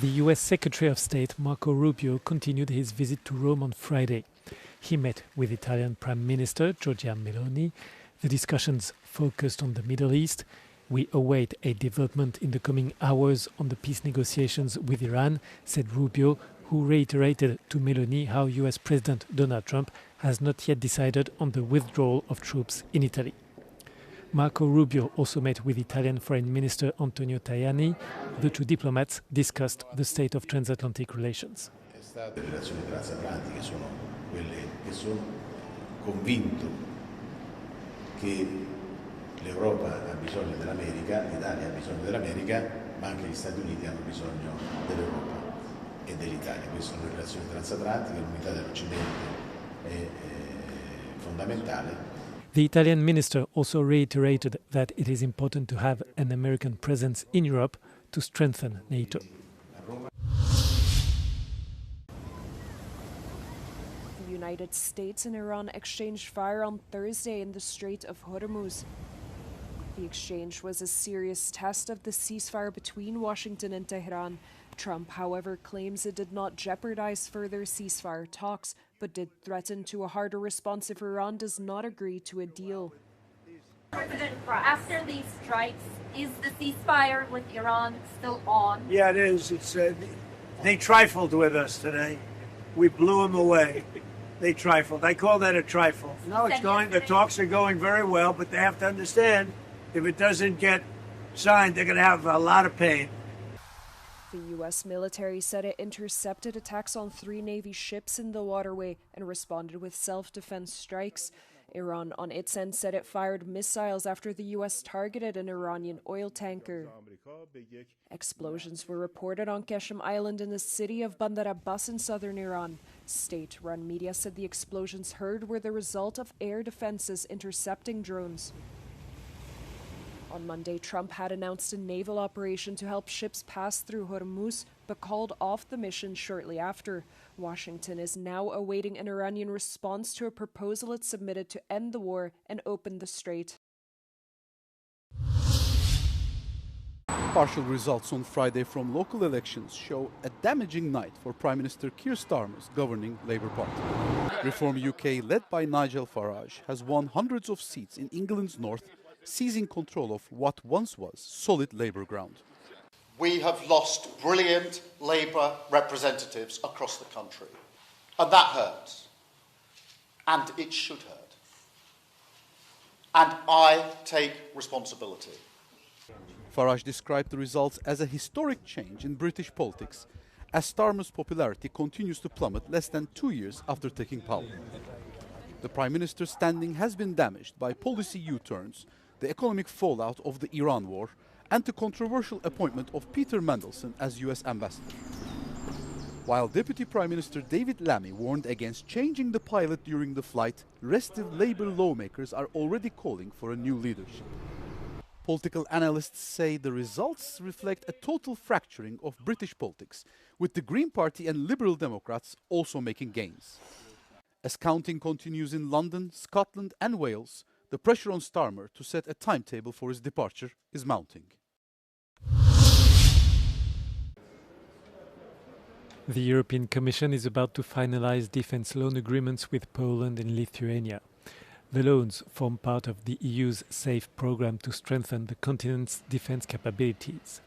The US Secretary of State Marco Rubio continued his visit to Rome on Friday. He met with Italian Prime Minister Giorgia Meloni. The discussions focused on the Middle East. We await a development in the coming hours on the peace negotiations with Iran, said Rubio, who reiterated to Meloni how US President Donald Trump has not yet decided on the withdrawal of troops in Italy. Marco Rubio also met with Italian Foreign Minister Antonio Tajani. The two diplomats discussed the state of transatlantic relations. Le relazioni transatlantiche sono quelle che sono convinto che l'Europa ha bisogno dell'America, l'Italia ha bisogno dell'America, ma anche gli Stati Uniti hanno bisogno dell'Europa e dell'Italia. Queste sono le relazioni transatlantiche, l'unità dell'Occidente è fondamentale. The Italian minister also reiterated that it is important to have an American presence in Europe to strengthen NATO. The United States and Iran exchanged fire on Thursday in the Strait of Hormuz. The exchange was a serious test of the ceasefire between Washington and Tehran. Trump, however, claims it did not jeopardize further ceasefire talks, but did threaten to a harder response if Iran does not agree to a deal. President, after these strikes, is the ceasefire with Iran still on? Yeah, it is. They trifled with us today. We blew them away. They trifled. I call that a trifle. No, it's going. The talks are going very well, but they have to understand if it doesn't get signed, they're going to have a lot of pain. The U.S. military said it intercepted attacks on 3 Navy ships in the waterway and responded with self-defense strikes. Iran, on its end, said it fired missiles after the U.S. targeted an Iranian oil tanker. Explosions were reported on Qeshm Island in the city of Bandar Abbas in southern Iran. State-run media said the explosions heard were the result of air defenses intercepting drones. On Monday, Trump had announced a naval operation to help ships pass through Hormuz, but called off the mission shortly after. Washington is now awaiting an Iranian response to a proposal it submitted to end the war and open the strait. Partial results on Friday from local elections show a damaging night for Prime Minister Keir Starmer's governing Labour Party. Reform UK, led by Nigel Farage, has won hundreds of seats in England's north, seizing control of what once was solid Labour ground. We have lost brilliant Labour representatives across the country, and that hurts, and it should hurt. And I take responsibility. Farage described the results as a historic change in British politics, as Starmer's popularity continues to plummet less than 2 years after taking power. The Prime Minister's standing has been damaged by policy U-turns, the economic fallout of the Iran war, and the controversial appointment of Peter Mandelson as US ambassador. While Deputy Prime Minister David Lammy warned against changing the pilot during the flight, restive Labour lawmakers are already calling for a new leadership. Political analysts say the results reflect a total fracturing of British politics, with the Green Party and Liberal Democrats also making gains. As counting continues in London, Scotland and Wales, the pressure on Starmer to set a timetable for his departure is mounting. The European Commission is about to finalize defense loan agreements with Poland and Lithuania. The loans form part of the EU's SAFE program to strengthen the continent's defense capabilities.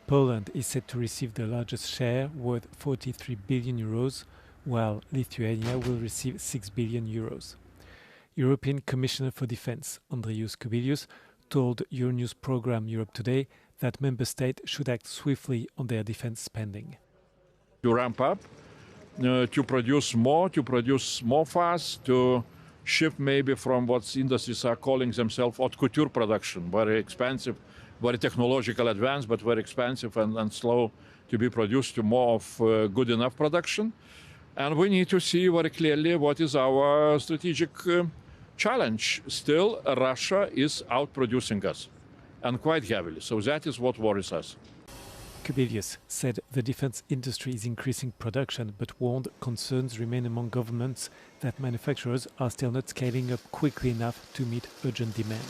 Poland is set to receive the largest share, worth 43 billion euros, while Lithuania will receive 6 billion euros. European Commissioner for Defence, Andrius Kubilius, told Euronews programme Europe Today that member states should act swiftly on their defence spending. To ramp up, to produce more fast, to shift maybe from what industries are calling themselves haute couture production, very expensive, very technological advanced, but very expensive and slow to be produced, to more of good enough production. And we need to see very clearly what is our strategic challenge. Still, Russia is outproducing us, and quite heavily. So that is what worries us. Kubilius said the defense industry is increasing production, but warned concerns remain among governments that manufacturers are still not scaling up quickly enough to meet urgent demand.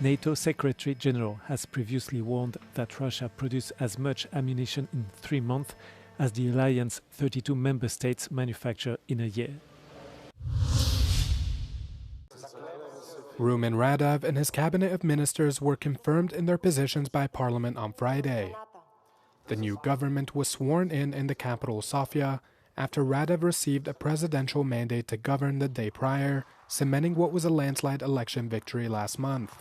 NATO Secretary General has previously warned that Russia produced as much ammunition in 3 months as the alliance's 32 member states manufacture in a year. Rumen Radev and his cabinet of ministers were confirmed in their positions by parliament on Friday. The new government was sworn in the capital Sofia after Radev received a presidential mandate to govern the day prior, cementing what was a landslide election victory last month.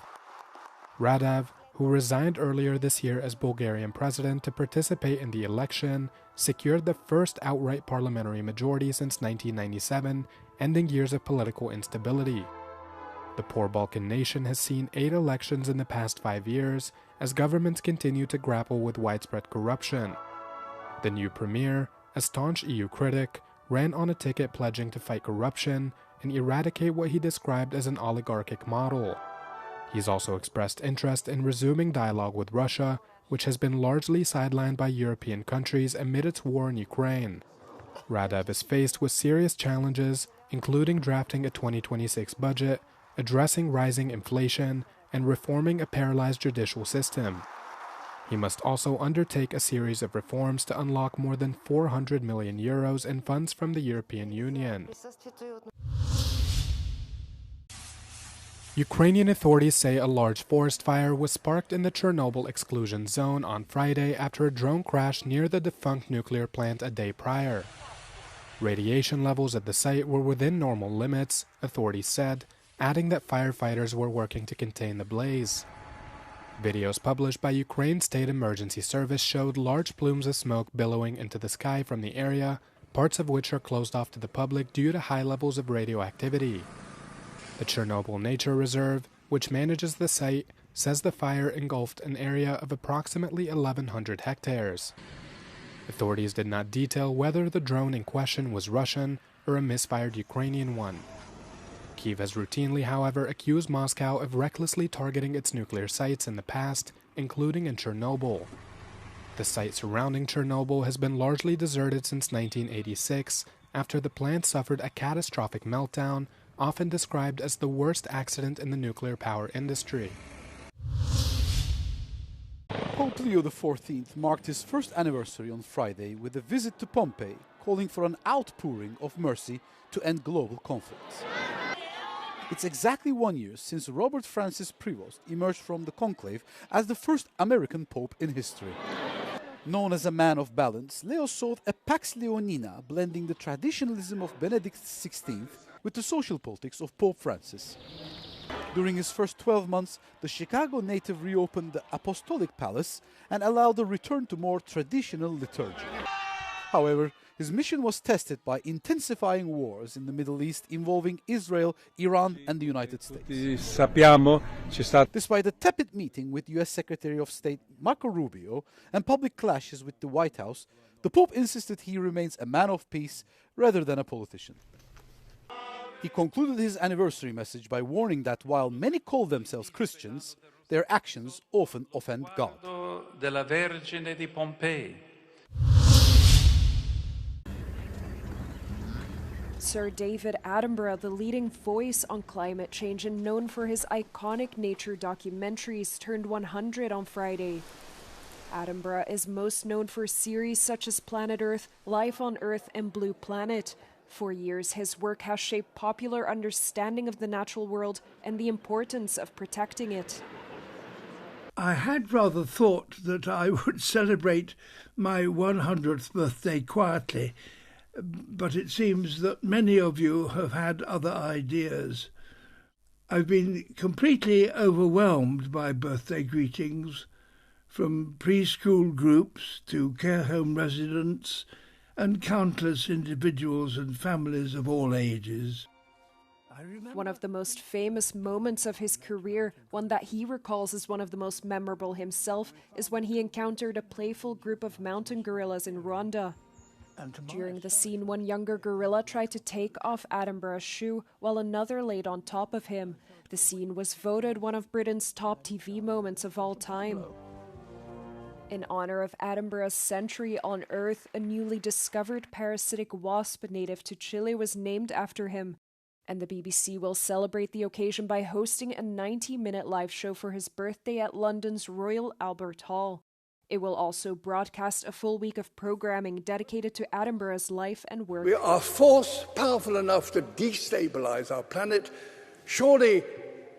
Radev, who resigned earlier this year as Bulgarian president to participate in the election, secured the first outright parliamentary majority since 1997, ending years of political instability. The poor Balkan nation has seen 8 elections in the past 5 years as governments continue to grapple with widespread corruption. The new premier, a staunch EU critic, ran on a ticket pledging to fight corruption and eradicate what he described as an oligarchic model. He's also expressed interest in resuming dialogue with Russia, which has been largely sidelined by European countries amid its war in Ukraine. Radev is faced with serious challenges, including drafting a 2026 budget, addressing rising inflation, and reforming a paralyzed judicial system. He must also undertake a series of reforms to unlock more than 400 million euros in funds from the European Union. Ukrainian authorities say a large forest fire was sparked in the Chernobyl exclusion zone on Friday after a drone crashed near the defunct nuclear plant a day prior. Radiation levels at the site were within normal limits, authorities said, adding that firefighters were working to contain the blaze. Videos published by Ukraine's State Emergency Service showed large plumes of smoke billowing into the sky from the area, parts of which are closed off to the public due to high levels of radioactivity. The Chernobyl Nature Reserve, which manages the site, says the fire engulfed an area of approximately 1,100 hectares. Authorities did not detail whether the drone in question was Russian or a misfired Ukrainian one. Kyiv has routinely, however, accused Moscow of recklessly targeting its nuclear sites in the past, including in Chernobyl. The site surrounding Chernobyl has been largely deserted since 1986, after the plant suffered a catastrophic meltdown, often described as the worst accident in the nuclear power industry. Pope Leo XIV marked his first anniversary on Friday with a visit to Pompeii, calling for an outpouring of mercy to end global conflicts. It's exactly 1 year since Robert Francis Prevost emerged from the conclave as the first American pope in history. Known as a man of balance, Leo sought a Pax Leonina, blending the traditionalism of Benedict XVI with the social politics of Pope Francis. During his first 12 months, the Chicago native reopened the Apostolic Palace and allowed a return to more traditional liturgy. However, his mission was tested by intensifying wars in the Middle East involving Israel, Iran and the United States. Despite a tepid meeting with US Secretary of State Marco Rubio and public clashes with the White House, the Pope insisted he remains a man of peace rather than a politician. He concluded his anniversary message by warning that while many call themselves Christians, their actions often offend God. Sir David Attenborough, the leading voice on climate change and known for his iconic nature documentaries, turned 100 on Friday. Attenborough is most known for series such as Planet Earth, Life on Earth, and Blue Planet. For years, his work has shaped popular understanding of the natural world and the importance of protecting it. I had rather thought that I would celebrate my 100th birthday quietly, but it seems that many of you have had other ideas. I've been completely overwhelmed by birthday greetings, from preschool groups to care home residents and countless individuals and families of all ages. One of the most famous moments of his career, one that he recalls as one of the most memorable himself, is when he encountered a playful group of mountain gorillas in Rwanda. During the scene, one younger gorilla tried to take off Attenborough's shoe while another laid on top of him. The scene was voted one of Britain's top TV moments of all time. In honor of Attenborough's century on Earth, a newly discovered parasitic wasp native to Chile was named after him. And the BBC will celebrate the occasion by hosting a 90-minute live show for his birthday at London's Royal Albert Hall. It will also broadcast a full week of programming dedicated to Attenborough's life and work. We are a force powerful enough to destabilize our planet. Surely,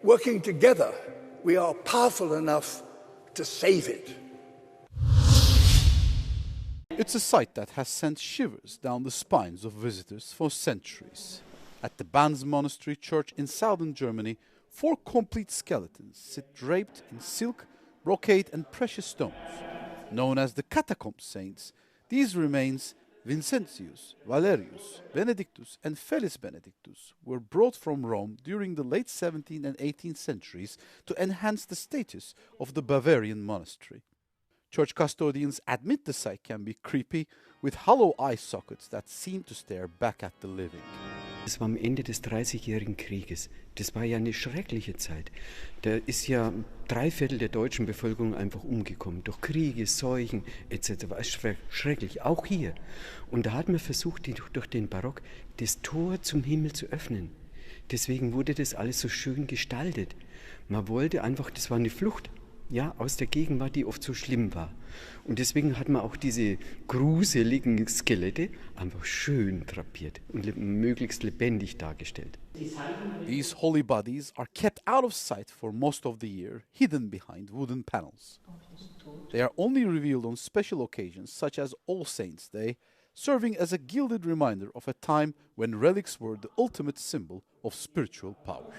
working together, we are powerful enough to save it. It's a sight that has sent shivers down the spines of visitors for centuries. At the Banz Monastery Church in southern Germany, 4 complete skeletons sit draped in silk, brocade and precious stones. Known as the catacomb saints, these remains, Vincentius, Valerius, Benedictus and Felis Benedictus, were brought from Rome during the late 17th and 18th centuries to enhance the status of the Bavarian monastery. Church custodians admit the sight can be creepy, with hollow eye sockets that seem to stare back at the living. Das war am Ende des 30-jährigen Krieges. Das war ja eine schreckliche Zeit. Da ist ja 3/4 der deutschen Bevölkerung einfach umgekommen. Durch Kriege, Seuchen etc. war es schrecklich, auch hier. Und da hat man versucht, durch den Barock das Tor zum Himmel zu öffnen. Deswegen wurde das alles so schön gestaltet. Man wollte einfach, das war eine Flucht. Ja, aus der Gegenwart, die oft so schlimm war. Und deswegen hat man auch diese gruseligen Skelette einfach schön drapiert und möglichst lebendig dargestellt. These holy bodies are kept out of sight for most of the year, hidden behind wooden panels. They are only revealed on special occasions such as All Saints' Day, serving as a gilded reminder of a time when relics were the ultimate symbol of spiritual power.